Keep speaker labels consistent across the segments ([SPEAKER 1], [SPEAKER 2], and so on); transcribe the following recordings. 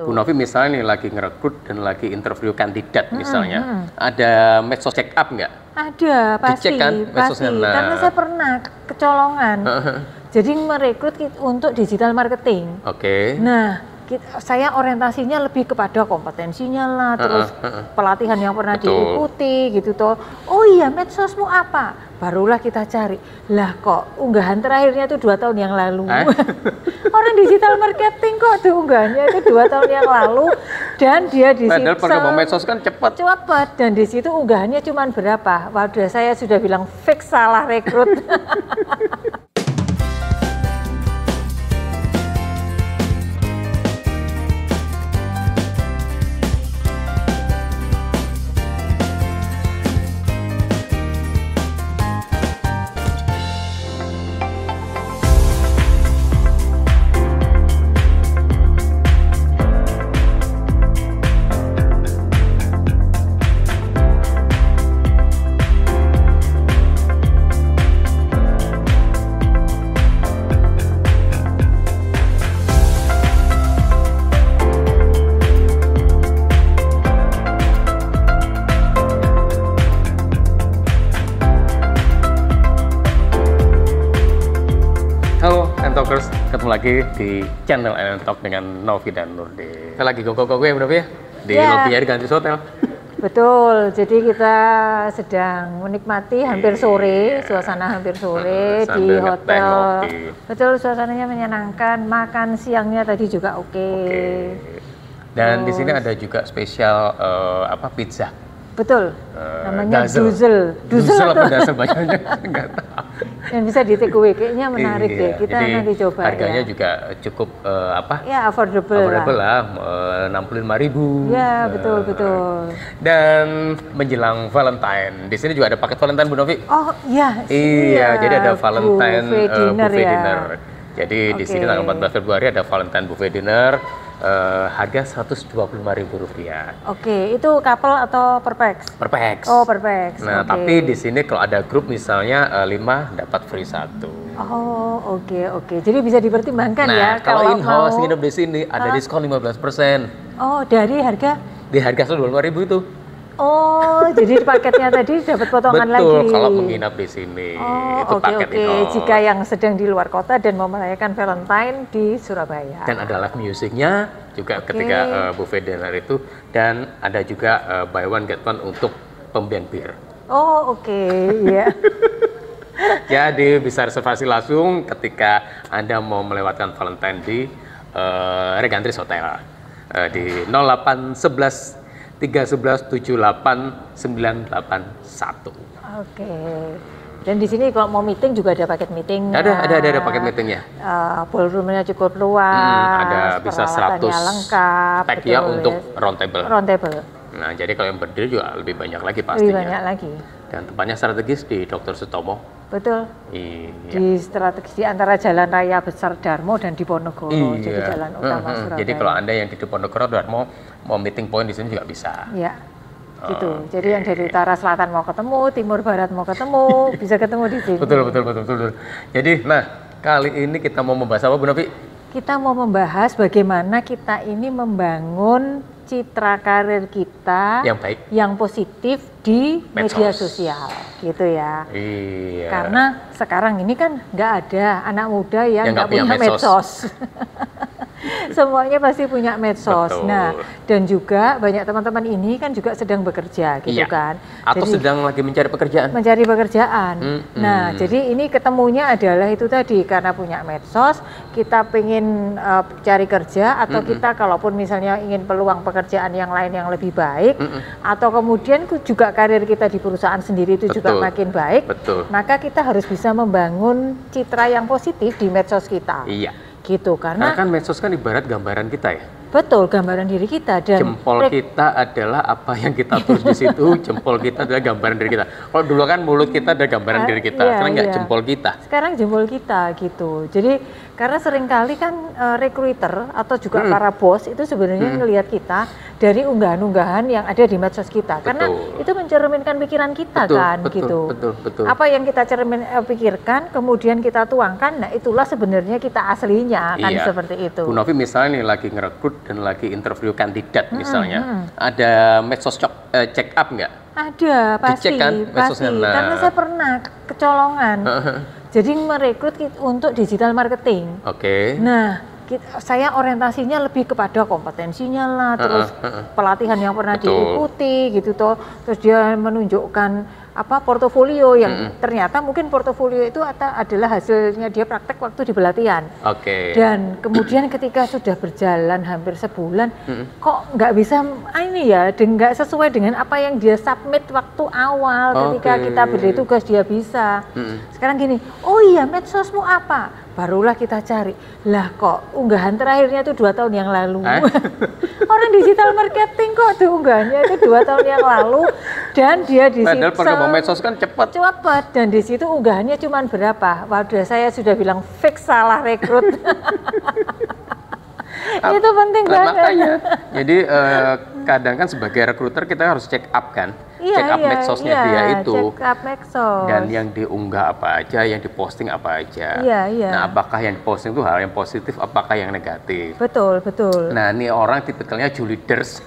[SPEAKER 1] Bu Novi misalnya nih lagi ngerekrut dan lagi interview kandidat misalnya, ada medsos check up nggak?
[SPEAKER 2] Ada, pasti,
[SPEAKER 1] Dicek kan
[SPEAKER 2] pasti.
[SPEAKER 1] nah.
[SPEAKER 2] Karena saya pernah kecolongan. Jadi merekrut untuk digital marketing.
[SPEAKER 1] Oke.
[SPEAKER 2] Nah, saya orientasinya lebih kepada kompetensinya lah, terus pelatihan yang pernah diikuti gitu toh. Oh iya, medsosmu apa? Barulah kita cari. Lah kok unggahan terakhirnya itu 2 tahun yang lalu. Orang digital marketing kok tuh unggahannya itu 2 tahun yang lalu, dan dia di situ.
[SPEAKER 1] Padahal program medsos kan cepat.
[SPEAKER 2] Cepat, dan di situ unggahannya cuma berapa? Waduh, saya sudah bilang fix salah rekrut.
[SPEAKER 1] Talkers, ketemu lagi di channel Talk dengan Novi dan Nurdin. Kita lagi gogok-gogok ya, Novi ya? Di lobby Gantis Hotel.
[SPEAKER 2] Betul, jadi kita sedang menikmati hampir sore, suasana hampir sore di hotel. Betul, suasananya menyenangkan, makan siangnya tadi juga oke.
[SPEAKER 1] Dan di sini ada juga spesial pizza.
[SPEAKER 2] Betul, namanya Duzel.
[SPEAKER 1] Duzel apa Dazel bacanya? Enggak tahu.
[SPEAKER 2] Yang bisa di take away, kayaknya menarik deh. Kita nanti coba
[SPEAKER 1] harganya juga cukup
[SPEAKER 2] ya affordable
[SPEAKER 1] lah, 65.000.
[SPEAKER 2] Ya, betul.
[SPEAKER 1] Dan menjelang Valentine, di sini juga ada paket Valentine, Bu Novi.
[SPEAKER 2] Oh iya.
[SPEAKER 1] Iya, jadi ada Valentine buffet dinner. Jadi di sini tanggal 14 Februari ada Valentine buffet dinner. Harga Rp125.000.
[SPEAKER 2] Oke, itu couple atau per pax?
[SPEAKER 1] Per pax.
[SPEAKER 2] Oh, per pax.
[SPEAKER 1] Nah, tapi di sini kalau ada grup misalnya 5 dapat free 1.
[SPEAKER 2] Oh, oke. Jadi bisa dipertimbangkan ya
[SPEAKER 1] kalau in-house nginep di sini ada diskon 15%.
[SPEAKER 2] Oh, dari harga?
[SPEAKER 1] Di harga Rp125.000 itu.
[SPEAKER 2] Oh, jadi paketnya tadi dapat potongan lagi.
[SPEAKER 1] Betul, kalau menginap di sini. Itu paket in-house.
[SPEAKER 2] Jika yang sedang di luar kota dan mau merayakan Valentine di Surabaya.
[SPEAKER 1] Dan ada live musicnya juga ketika buffet dinner itu. Dan ada juga buy one get one untuk pembelian bir.
[SPEAKER 2] Oh, iya.
[SPEAKER 1] Jadi bisa reservasi langsung ketika Anda mau melewatkan Valentine di Regantis Hotel. Di 0811 311 78 981.
[SPEAKER 2] Oke. Dan di sini kalau mau meeting juga ada paket meeting.
[SPEAKER 1] Ada paket meetingnya.
[SPEAKER 2] Ballroomnya cukup luas.
[SPEAKER 1] Ada bisa 100
[SPEAKER 2] lengkap.
[SPEAKER 1] Pack ya untuk round table. Nah, jadi kalau yang berdiri juga lebih banyak lagi pastinya.
[SPEAKER 2] Lebih banyak lagi.
[SPEAKER 1] Dan tempatnya strategis di Dr. Sutomo.
[SPEAKER 2] Betul.
[SPEAKER 1] Iya.
[SPEAKER 2] Di strategis di antara Jalan Raya Besar Darmo dan Diponegoro. Jadi jalan utama Surabaya.
[SPEAKER 1] Jadi kalau Anda yang di Diponegoro Darmo mau meeting point di sini juga bisa.
[SPEAKER 2] Iya. Gitu. Jadi yang dari utara selatan mau ketemu, timur barat mau ketemu, bisa ketemu di sini.
[SPEAKER 1] Betul. Jadi, kali ini kita mau membahas apa, Bu Novi?
[SPEAKER 2] Kita mau membahas bagaimana kita ini membangun citra karir kita
[SPEAKER 1] yang baik,
[SPEAKER 2] yang positif di media sosial, gitu ya.
[SPEAKER 1] Iya.
[SPEAKER 2] Karena sekarang ini kan nggak ada anak muda yang nggak punya medsos. Semuanya pasti punya medsos.
[SPEAKER 1] Betul.
[SPEAKER 2] Nah, dan juga banyak teman-teman ini kan juga sedang bekerja, gitu kan.
[SPEAKER 1] Atau jadi, sedang lagi mencari pekerjaan.
[SPEAKER 2] Nah, jadi ini ketemunya adalah itu tadi, karena punya medsos, kita pengen cari kerja, atau kita kalaupun misalnya ingin peluang pekerjaan yang lain yang lebih baik, atau kemudian juga karir kita di perusahaan sendiri itu juga makin baik, maka kita harus bisa membangun citra yang positif di medsos kita.
[SPEAKER 1] Iya.
[SPEAKER 2] Gitu, karena
[SPEAKER 1] kan medsos kan ibarat gambaran kita ya.
[SPEAKER 2] Betul, gambaran diri kita. Dan
[SPEAKER 1] jempol kita adalah apa yang kita tulis di situ. Jempol kita adalah gambaran diri kita. Kalau dulu kan mulut kita ada gambaran diri kita. Sekarang nggak jempol kita.
[SPEAKER 2] Sekarang jempol kita gitu. Jadi karena seringkali kan recruiter atau juga para bos itu sebenarnya ngelihat kita dari unggahan-unggahan yang ada di medsos kita. Karena itu mencerminkan pikiran kita gitu.
[SPEAKER 1] Betul.
[SPEAKER 2] Apa yang kita pikirkan, kemudian kita tuangkan, nah itulah sebenarnya kita aslinya kan seperti itu.
[SPEAKER 1] Bu Novi misalnya nih lagi ngerekrut dan lagi interview kandidat misalnya, ada medsos check up nggak?
[SPEAKER 2] Ada, pasti.
[SPEAKER 1] Dicek kan
[SPEAKER 2] pasti.
[SPEAKER 1] Nah.
[SPEAKER 2] Karena saya pernah kecolongan. Jadi merekrut untuk digital marketing. Nah, saya orientasinya lebih kepada kompetensinya lah, terus pelatihan yang pernah diikuti gitu toh. Terus dia menunjukkan portofolio yang ternyata mungkin portofolio itu adalah hasilnya dia praktek waktu di pelatihan. Dan kemudian ketika sudah berjalan hampir sebulan, kok nggak bisa nggak sesuai dengan apa yang dia submit waktu awal ketika kita beri tugas dia bisa. Sekarang gini, oh iya medsosmu apa? Barulah kita cari, lah kok unggahan terakhirnya itu 2 tahun yang lalu. Orang digital marketing kok tuh unggahannya itu 2 tahun yang lalu, dan dia di situ.
[SPEAKER 1] Padahal perkembangan medsos kan cepat,
[SPEAKER 2] dan di situ unggahannya cuma berapa? Waduh, saya sudah bilang fix salah rekrut. Itu penting banget.
[SPEAKER 1] Makanya, jadi kadang kan sebagai rekruter kita harus check up kan, check up medsosnya dia itu,
[SPEAKER 2] check up medsos.
[SPEAKER 1] Dan yang diunggah apa aja, yang diposting apa aja. Nah, apakah yang diposting itu hal yang positif, apakah yang negatif?
[SPEAKER 2] Betul.
[SPEAKER 1] Nah, ini orang tipikalnya juliders.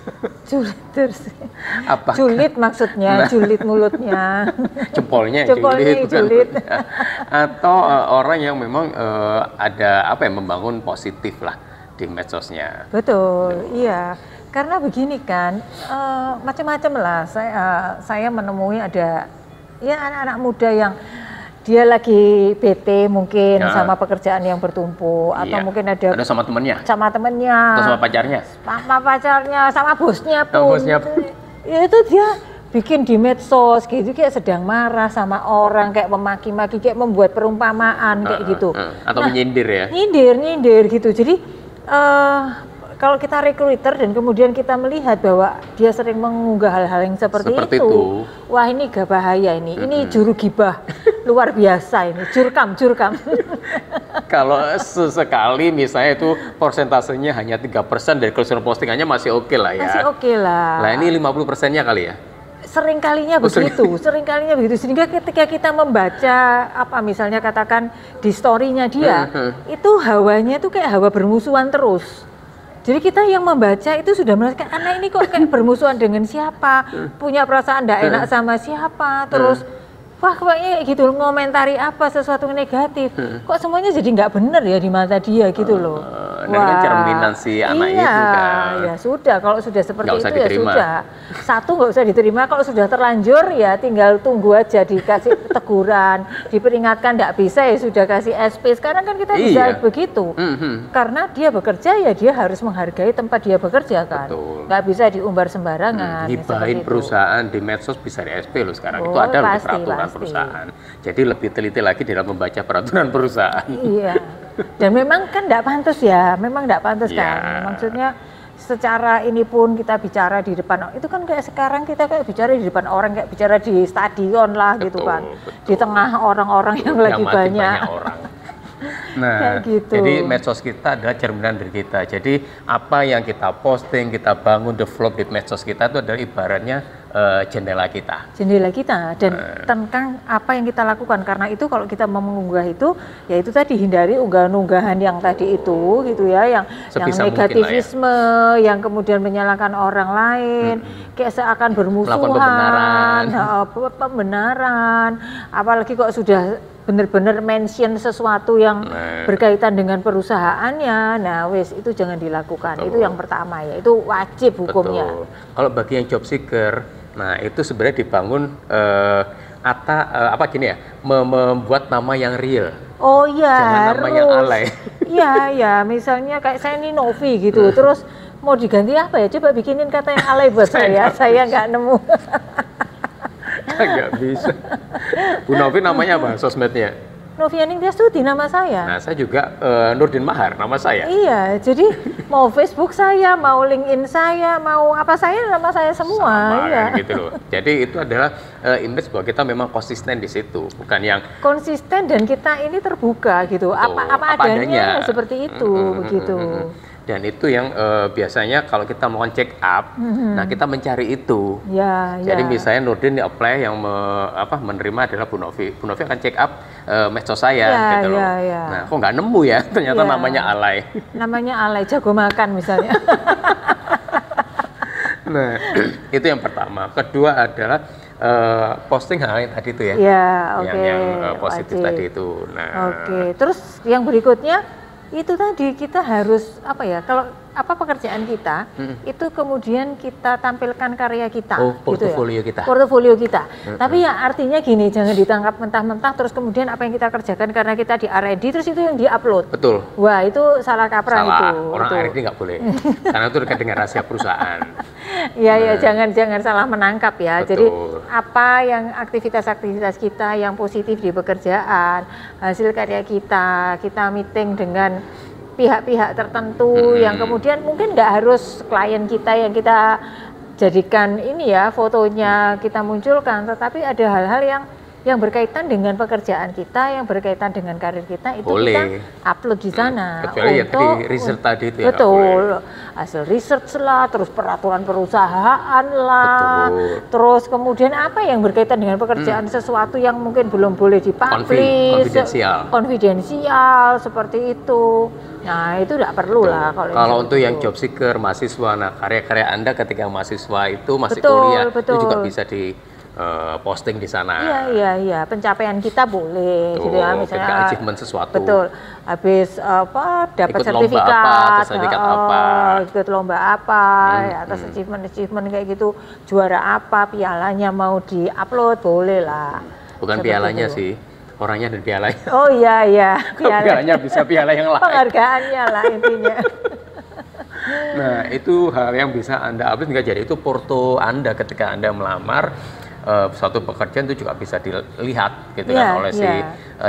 [SPEAKER 2] Julid maksudnya, julid mulutnya.
[SPEAKER 1] Jempolnya julid. Atau orang yang memang ada membangun positif lah di medsosnya.
[SPEAKER 2] Betul, iya. Karena begini kan, macam-macam lah. Saya menemui ada anak-anak muda yang dia lagi bete mungkin sama pekerjaan yang bertumpuk, atau mungkin ada
[SPEAKER 1] sama temennya, atau sama pacarnya,
[SPEAKER 2] sama bosnya pun. Ya itu dia bikin di medsos gitu, kayak sedang marah sama orang, kayak memaki-maki, kayak membuat perumpamaan kayak gitu.
[SPEAKER 1] Atau menyindir ya?
[SPEAKER 2] Nyindir gitu. Jadi kalau kita recruiter dan kemudian kita melihat bahwa dia sering mengunggah hal-hal yang seperti itu, wah ini gak bahaya ini. Ini juru gibah luar biasa ini, jurkam.
[SPEAKER 1] Kalau sesekali misalnya itu persentasenya hanya 3% dari keseluruhan postingannya masih oke lah ya.
[SPEAKER 2] Masih oke lah.
[SPEAKER 1] Lah ini 50%-nya kali ya?
[SPEAKER 2] Seringkalinya begitu, sehingga ketika kita membaca misalnya katakan di story-nya dia, itu hawanya itu kayak hawa bermusuhan terus. Jadi kita yang membaca itu sudah merasakan, karena ini kok kayak bermusuhan dengan siapa, punya perasaan tidak enak sama siapa, terus wah kayaknya gitu, ngomentari sesuatu negatif, kok semuanya jadi nggak bener ya di mata dia gitu loh.
[SPEAKER 1] Wah, cerminan si anak itu kan.
[SPEAKER 2] Ya sudah, kalau sudah seperti itu ya sudah. Satu, nggak usah diterima. Kalau sudah terlanjur ya tinggal tunggu aja dikasih teguran, diperingatkan nggak bisa ya sudah kasih SP. Sekarang kan kita bisa begitu. Karena dia bekerja ya dia harus menghargai tempat dia bekerja kan. Nggak bisa diumbar sembarangan.
[SPEAKER 1] Gibahin perusahaan di medsos bisa di SP loh sekarang. Itu ada loh peraturan perusahaan. Jadi lebih teliti lagi dalam membaca peraturan perusahaan.
[SPEAKER 2] Iya. Dan memang kan tidak pantas ya, kan. Maksudnya secara ini pun kita bicara di depan, itu kan kayak sekarang kita kayak bicara di depan orang, kayak bicara di stadion lah gitu kan. Di tengah orang-orang yang lagi banyak
[SPEAKER 1] orang. Nah, jadi medsos kita adalah cerminan diri kita. Jadi apa yang kita posting, kita bangun, develop di medsos kita itu adalah ibaratnya jendela kita. Dan tentang apa yang kita lakukan. Karena itu kalau kita mau mengunggah itu, ya itu tadi hindari unggahan-unggahan yang tadi itu gitu ya, yang negativisme, yang kemudian menyalahkan orang lain, kayak seakan bermusuhan, pembenaran, apalagi kok sudah benar-benar mention sesuatu yang berkaitan dengan perusahaannya, nah itu jangan dilakukan. Itu yang pertama ya, itu wajib hukumnya. Kalau bagi yang job seeker, nah itu sebenarnya dibangun membuat nama yang real.
[SPEAKER 2] Oh iya,
[SPEAKER 1] jangan nama yang alay.
[SPEAKER 2] Iya, misalnya kayak saya ini Novi gitu, terus mau diganti apa ya? Coba bikinin kata yang alay buat saya nggak nemu.
[SPEAKER 1] Nggak bisa. Bu Novi namanya apa sosmednya?
[SPEAKER 2] Novianing Tiastuti nama saya.
[SPEAKER 1] Nah, saya juga Nurdin Mahar nama saya.
[SPEAKER 2] Iya, jadi mau Facebook saya, mau LinkedIn saya, mau apa nama saya semua.
[SPEAKER 1] Sama, ya. Gitu loh. Jadi itu adalah image bahwa kita memang konsisten di situ, bukan yang
[SPEAKER 2] konsisten dan kita ini terbuka gitu. Apa adanya seperti itu begitu.
[SPEAKER 1] Dan itu yang biasanya kalau kita mau check up, nah kita mencari itu. Jadi misalnya Nurdin apply yang menerima adalah Bu Novi. Bu Novi akan check up medsos saya gitu loh. Nah kok nggak nemu ya, ternyata namanya alay.
[SPEAKER 2] Namanya alay, jago makan misalnya.
[SPEAKER 1] Nah itu yang pertama. Kedua adalah posting hal yang tadi itu ya, yang positif tadi itu. Nah,
[SPEAKER 2] terus yang berikutnya itu tadi kita harus kalau pekerjaan kita itu kemudian kita tampilkan karya kita,
[SPEAKER 1] portofolio
[SPEAKER 2] gitu ya?
[SPEAKER 1] kita.
[SPEAKER 2] Portofolio kita. Tapi ya artinya gini, jangan ditangkap mentah-mentah terus kemudian apa yang kita kerjakan karena kita di R&D terus itu yang diupload.
[SPEAKER 1] Betul.
[SPEAKER 2] Wah itu salah kaprah itu.
[SPEAKER 1] Orang R&D nggak boleh, karena itu dekat dengan rahasia perusahaan.
[SPEAKER 2] Ya jangan salah menangkap ya. Betul. Jadi apa yang aktivitas-aktivitas kita yang positif di pekerjaan, hasil karya kita meeting dengan pihak-pihak tertentu yang kemudian mungkin nggak harus klien kita yang kita jadikan ini ya fotonya kita munculkan, tetapi ada hal-hal yang berkaitan dengan pekerjaan kita, yang berkaitan dengan karir kita itu
[SPEAKER 1] boleh.
[SPEAKER 2] Kita upload di sana.
[SPEAKER 1] Kecuali untuk riset tadi itu
[SPEAKER 2] betul, hasil research lah, terus peraturan perusahaan lah, terus kemudian apa yang berkaitan dengan pekerjaan sesuatu yang mungkin belum boleh dipublish, konfidensial seperti itu. Nah itu tidak perlu lah
[SPEAKER 1] kalau untuk yang job seeker, mahasiswa, nah karya-karya Anda ketika mahasiswa itu masih kuliah itu juga bisa di posting di sana.
[SPEAKER 2] Iya, pencapaian kita boleh, gitu ya, misalnya
[SPEAKER 1] achievement sesuatu.
[SPEAKER 2] Betul, habis dapat sertifikat, ikut lomba apa, ya, atas achievement kayak gitu, juara apa, pialanya mau diupload boleh lah.
[SPEAKER 1] Bukan pialanya sih, orangnya dan pialanya.
[SPEAKER 2] Oh iya,
[SPEAKER 1] pialanya bisa piala yang lain.
[SPEAKER 2] Penghargaannya lah intinya.
[SPEAKER 1] Nah itu hal yang bisa Anda upload, nggak jadi itu porto Anda ketika Anda melamar suatu pekerjaan itu juga bisa dilihat gitu kan oleh si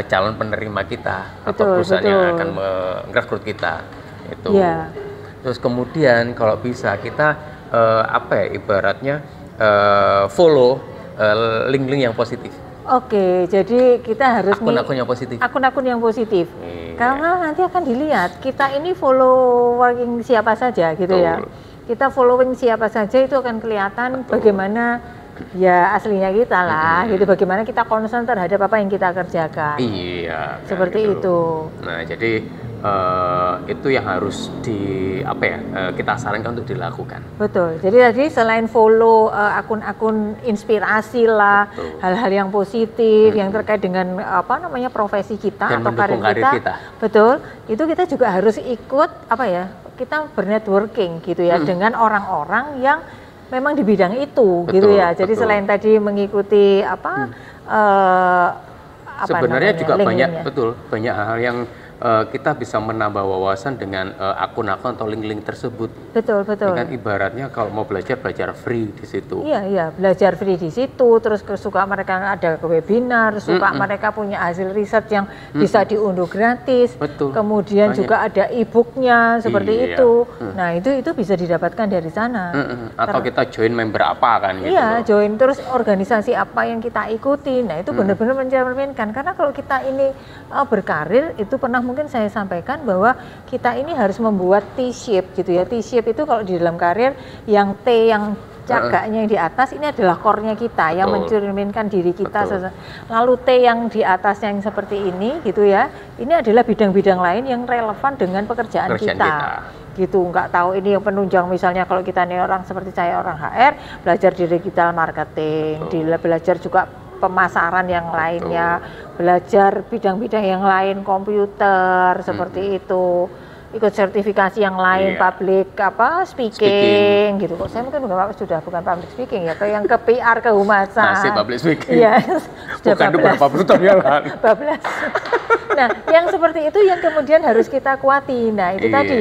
[SPEAKER 1] calon penerima kita atau perusahaan yang akan merekrut kita itu. Terus kemudian kalau bisa kita ibaratnya follow link-link yang positif.
[SPEAKER 2] Oke, jadi kita harus
[SPEAKER 1] akun-akun yang positif.
[SPEAKER 2] Akun-akun yang positif. Karena nanti akan dilihat kita ini following siapa saja gitu ya. Kita following siapa saja itu akan kelihatan bagaimana ya aslinya kita lah, gitu. Bagaimana kita concern terhadap apa yang kita kerjakan.
[SPEAKER 1] Iya.
[SPEAKER 2] Seperti itu.
[SPEAKER 1] Nah, jadi itu yang harus kita sarankan untuk dilakukan.
[SPEAKER 2] Betul. Jadi tadi selain follow akun-akun inspirasi lah, hal-hal yang positif yang terkait dengan profesi kita
[SPEAKER 1] dan
[SPEAKER 2] atau karir kita. Betul. Itu kita juga harus ikut kita bernetworking gitu ya dengan orang-orang yang memang di bidang itu, gitu ya. Jadi selain tadi mengikuti
[SPEAKER 1] sebenarnya juga banyak hal yang kita bisa menambah wawasan dengan akun-akun atau link-link tersebut.
[SPEAKER 2] Betul.
[SPEAKER 1] Dengan ibaratnya kalau mau belajar free di situ.
[SPEAKER 2] Iya, belajar free di situ. Terus suka mereka ada ke webinar, suka mereka punya hasil riset yang bisa diunduh gratis.
[SPEAKER 1] Betul.
[SPEAKER 2] Kemudian juga ada e-booknya seperti itu. Nah itu bisa didapatkan dari sana.
[SPEAKER 1] Atau kita join member apa kan? Gitu
[SPEAKER 2] iya, join terus organisasi apa yang kita ikuti. Nah itu benar-benar mencerminkan. Karena kalau kita ini berkarir itu pernah mungkin saya sampaikan bahwa kita ini harus membuat T-shape gitu ya. T-shape itu kalau di dalam karir yang T yang cagaknya yang di atas ini adalah core-nya kita yang mencerminkan diri kita. Lalu T yang di atas yang seperti ini gitu ya. Ini adalah bidang-bidang lain yang relevan dengan pekerjaan kita. Gitu, nggak tahu ini yang penunjang misalnya kalau kita nih orang seperti saya orang HR belajar di digital marketing, belajar juga pemasaran yang lainnya, belajar bidang-bidang yang lain, komputer seperti itu, ikut sertifikasi yang lain, public speaking gitu. Kok saya mungkin sudah bukan public speaking ya, yang ke PR kehumasan.
[SPEAKER 1] Masih public speaking.
[SPEAKER 2] Iya,
[SPEAKER 1] bukan beberapa tahun yang lalu.
[SPEAKER 2] Nah, yang seperti itu yang kemudian harus kita kuati. Nah, itu tadi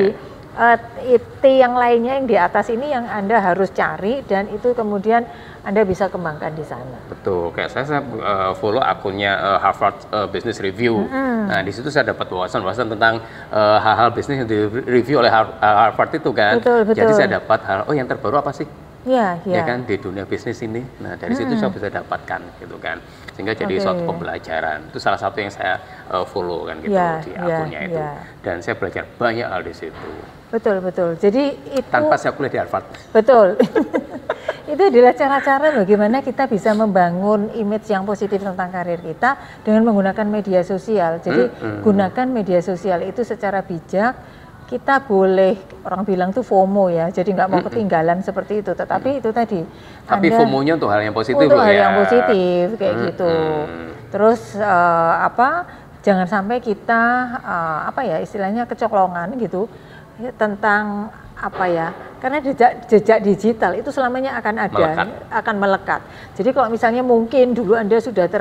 [SPEAKER 2] T yang lainnya yang di atas ini yang Anda harus cari dan itu kemudian Anda bisa kembangkan di sana.
[SPEAKER 1] Betul, kayak saya follow akunnya Harvard Business Review. Nah, di situ saya dapat wawasan tentang hal-hal bisnis yang di review oleh Harvard itu kan.
[SPEAKER 2] Betul.
[SPEAKER 1] Jadi saya dapat yang terbaru apa sih? ya kan di dunia bisnis ini. Nah dari situ saya bisa dapatkan gitu kan, sehingga jadi suatu pembelajaran. Itu salah satu yang saya follow kan gitu di akunnya itu, dan saya belajar banyak hal di situ.
[SPEAKER 2] Betul. Jadi itu
[SPEAKER 1] tanpa saya kuliah di Harvard.
[SPEAKER 2] Betul. Itu adalah cara-cara bagaimana kita bisa membangun image yang positif tentang karir kita dengan menggunakan media sosial. Jadi gunakan media sosial itu secara bijak. Kita boleh, orang bilang tuh FOMO ya, jadi nggak mau ketinggalan seperti itu. Tetapi itu tadi.
[SPEAKER 1] Tapi FOMO-nya untuk hal yang positif
[SPEAKER 2] untuk hal yang positif kayak gitu. Terus jangan sampai kita istilahnya kecolongan gitu tentang karena jejak digital itu selamanya akan ada, akan melekat. Jadi kalau misalnya mungkin dulu Anda sudah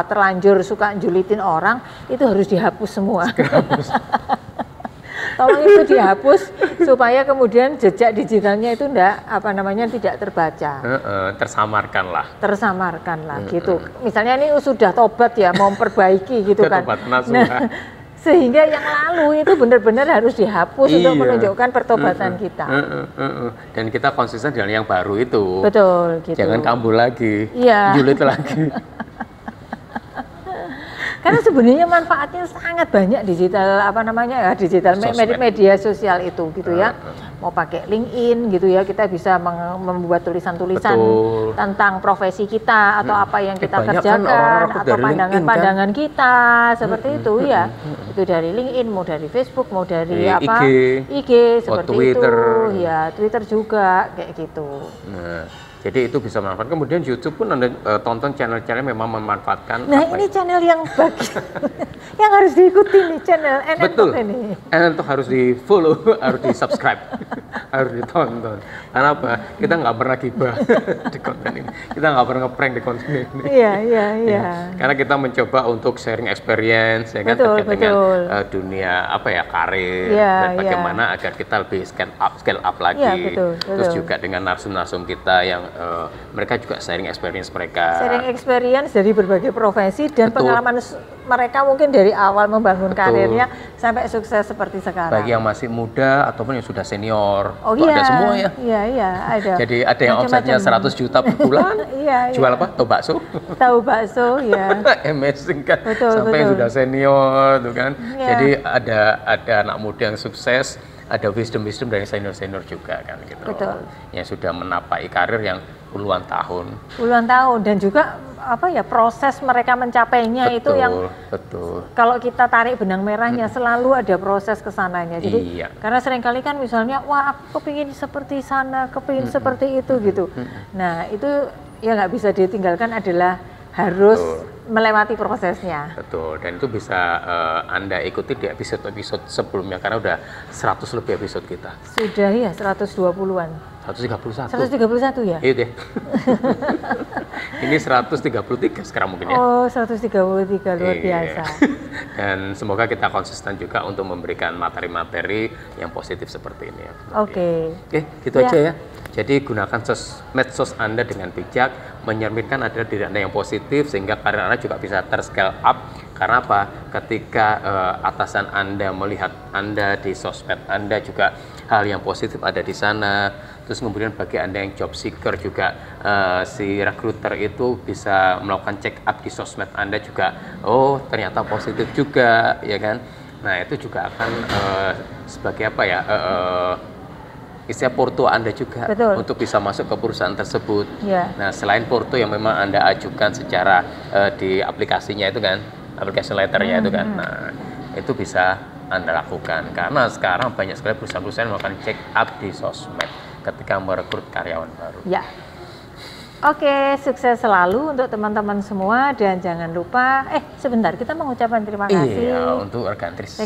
[SPEAKER 2] terlanjur suka julitin orang, itu harus dihapus semua. Tolong itu dihapus supaya kemudian jejak digitalnya itu tidak terbaca. Tersamarkan lah gitu. Misalnya ini sudah tobat ya, mau memperbaiki gitu kan. Sehingga yang lalu itu benar-benar harus dihapus untuk menunjukkan pertobatan kita.
[SPEAKER 1] Dan kita konsisten dengan yang baru itu.
[SPEAKER 2] Betul, gitu.
[SPEAKER 1] Jangan kambuh lagi, julid lagi.
[SPEAKER 2] Karena sebenarnya manfaatnya sangat banyak digital media sosial itu gitu ya. Mau pakai LinkedIn gitu ya, kita bisa membuat tulisan-tulisan tentang profesi kita atau apa yang kita kerjakan atau pandangan-pandangan kita seperti itu ya. Itu dari LinkedIn, mau dari Facebook, mau dari IG seperti Twitter. Itu. Ya, Twitter juga kayak gitu.
[SPEAKER 1] Jadi itu bisa manfaat. Kemudian YouTube pun Anda tonton channel-channel memang memanfaatkan.
[SPEAKER 2] Nah ini channel yang yang harus diikuti nih, channel NN
[SPEAKER 1] Betul.
[SPEAKER 2] Ini.
[SPEAKER 1] NN Talk harus di follow, harus di subscribe, harus ditonton. Karena apa? Kita nggak pernah gibah di konten ini. Kita nggak pernah ngeprank di konten ini.
[SPEAKER 2] Iya.
[SPEAKER 1] Karena kita mencoba untuk sharing experience ya kan terkait dengan dunia karir dan bagaimana agar kita lebih scale up lagi. Terus juga dengan narsum-narsum kita yang mereka juga sharing experience mereka.
[SPEAKER 2] Sharing experience dari berbagai profesi dan pengalaman mereka mungkin dari awal membangun karirnya sampai sukses seperti sekarang.
[SPEAKER 1] Bagi yang masih muda ataupun yang sudah senior, ada semua ya.
[SPEAKER 2] Iya, ada.
[SPEAKER 1] Jadi ada yang omsetnya 100 juta per bulan. Jual apa? Tahu bakso.
[SPEAKER 2] Tahu bakso, ya.
[SPEAKER 1] Amazing kan.
[SPEAKER 2] Sampai
[SPEAKER 1] yang sudah senior tuh kan. Jadi ada anak muda yang sukses, ada wisdom dari senior juga kan gitu. Yang sudah menapai karir yang puluhan tahun
[SPEAKER 2] dan juga proses mereka mencapainya itu yang kalau kita tarik benang merahnya selalu ada proses kesananya. Jadi karena seringkali kan misalnya aku kepingin seperti sana, kepingin seperti itu gitu. Nah itu ya nggak bisa ditinggalkan adalah harus melewati prosesnya.
[SPEAKER 1] Betul, dan itu bisa Anda ikuti di episode-episode sebelumnya karena udah 100 lebih episode kita.
[SPEAKER 2] Sudah ya, 120-an.
[SPEAKER 1] 131
[SPEAKER 2] ya?
[SPEAKER 1] Iya deh. Ini 133 sekarang mungkin ya.
[SPEAKER 2] 133 luar biasa.
[SPEAKER 1] Dan semoga kita konsisten juga untuk memberikan materi-materi yang positif seperti ini ya. Oke, gitu aja ya. Jadi gunakan medsos Anda dengan bijak, mencerminkan adalah diri Anda yang positif sehingga karir Anda juga bisa ter-scale up. Karena apa? Ketika atasan Anda melihat Anda di sosmed Anda juga hal yang positif ada di sana. Terus kemudian bagi Anda yang job seeker juga si recruiter itu bisa melakukan check up di sosmed Anda juga. Oh, ternyata positif juga, ya kan? Nah, itu juga akan sebagai istilah porto Anda juga untuk bisa masuk ke perusahaan tersebut. Nah, selain porto yang memang Anda ajukan secara di aplikasinya itu kan, aplikasi letternya itu kan. Nah, itu bisa Anda lakukan karena sekarang banyak sekali perusahaan-perusahaan melakukan check up di sosmed ketika merekrut karyawan baru.
[SPEAKER 2] Ya. Oke, sukses selalu untuk teman-teman semua dan jangan lupa sebentar kita mengucapkan terima kasih
[SPEAKER 1] untuk Regantris.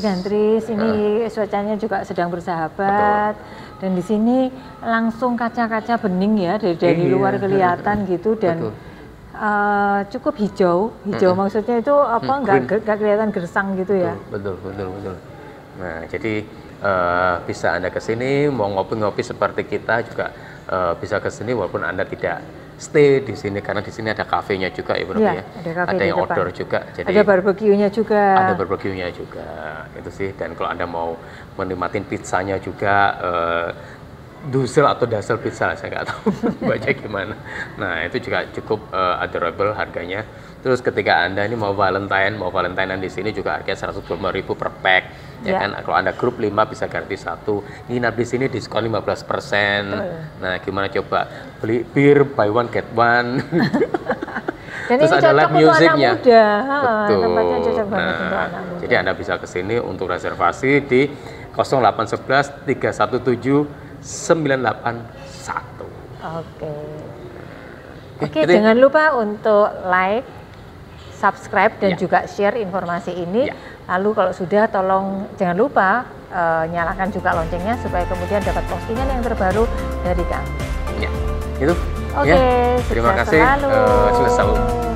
[SPEAKER 2] Ini cuacanya juga sedang bersahabat. Dan di sini langsung kaca-kaca bening ya dari luar kelihatan gitu dan cukup hijau maksudnya itu nggak kelihatan gersang gitu ya.
[SPEAKER 1] Betul. Nah jadi bisa Anda kesini mau ngopi-ngopi seperti kita juga bisa kesini walaupun Anda tidak stay di sini karena di sini ada kafenya juga ya Bro ya. Ada yang outdoor juga. Jadi
[SPEAKER 2] ada barbeque-nya juga.
[SPEAKER 1] Itu sih. Dan kalau Anda mau menikmatin pizzanya juga Dusel atau Dasel pizza, saya nggak tahu baca gimana. Nah itu juga cukup adorable harganya. Terus ketika Anda ini mau Valentinean di sini juga harganya 125.000 per pack. Ya kan, kalau Anda grup 5 bisa gratis 1. Nginap di sini diskon 15%. Nah gimana coba beli bir buy one get one.
[SPEAKER 2] Dan terus ada live musiknya.
[SPEAKER 1] Betul.
[SPEAKER 2] Tempatnya cocok banget untuk anak muda.
[SPEAKER 1] Jadi Anda bisa ke sini untuk reservasi di 0811 317 981.
[SPEAKER 2] Oke, jangan lupa untuk like, subscribe dan juga share informasi ini. Lalu kalau sudah tolong jangan lupa nyalakan juga loncengnya supaya kemudian dapat postingan yang terbaru dari kami.
[SPEAKER 1] Ya, itu.
[SPEAKER 2] Oke,
[SPEAKER 1] terima kasih. Selalu.